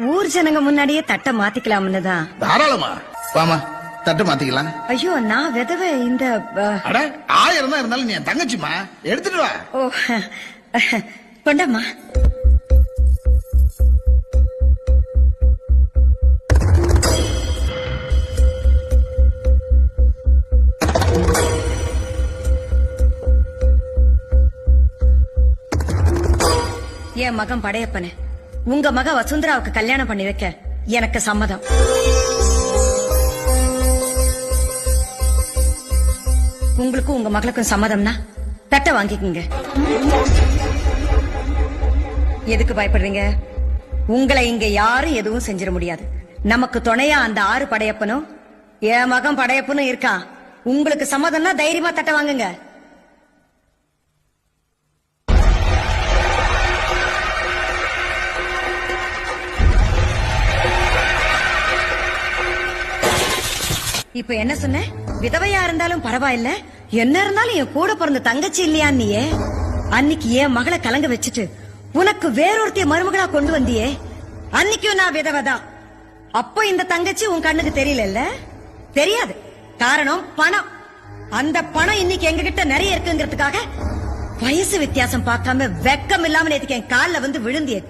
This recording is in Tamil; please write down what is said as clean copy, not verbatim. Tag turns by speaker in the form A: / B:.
A: ஊர் ஜனங்க முன்னாடியே தட்டை மாத்திக்கலாம்னு தான்.
B: தாராளமா வாமா, தட்டு மாத்திக்கலாம்.
A: ஐயோ, நான் விதவை. இந்த
B: அட 1000 தான் இருந்தாலும் நீ என் தங்கச்சிமா, எடுத்துட்டு வா.
A: ஓ, கொண்டாமா. என் மகன் படையப்பனு உங்க மக வசுந்தராவுக்கு கல்யாணம் பண்ணி வைக்க எனக்கு சம்மதம். உங்களுக்கும் உங்க மகளுக்கும் சம்மதம்னா தட்டை வாங்கிக்கங்க. எதுக்கு பயப்படுறீங்க? உங்களை இங்க யாரும் எதுவும் செஞ்சிட முடியாது. நமக்கு துணையா அந்த 6 படையப்பனும் என் மகன் படையப்பனும் இருக்கான். உங்களுக்கு சம்மதம்னா தைரியமா தட்டை வாங்குங்க. இப்ப என்ன சொன்ன? விதவையா இருந்தாலும் பரவாயில்ல, என்ன இருந்தாலும் என் கூட பிறந்த தங்கச்சி இல்லையா நீயே? அன்னைக்கு என் மகளை கலங்க வச்சுட்டு உனக்கு வேறொருத்திய மருமகளா கொண்டு வந்தியே, அன்னைக்கும் நான் விதவைதான். அப்போ இந்த தங்கச்சி உன் கண்ணுக்கு தெரியல? தெரியாது. காரணம் பணம். அந்த பணம் இன்னைக்கு எங்க கிட்ட நிறைய இருக்குங்கிறதுக்காக வயசு வித்தியாசம் பார்க்காம வெக்கம் இல்லாம நேத்துக்கு என் கால்ல வந்து விழுந்தியே.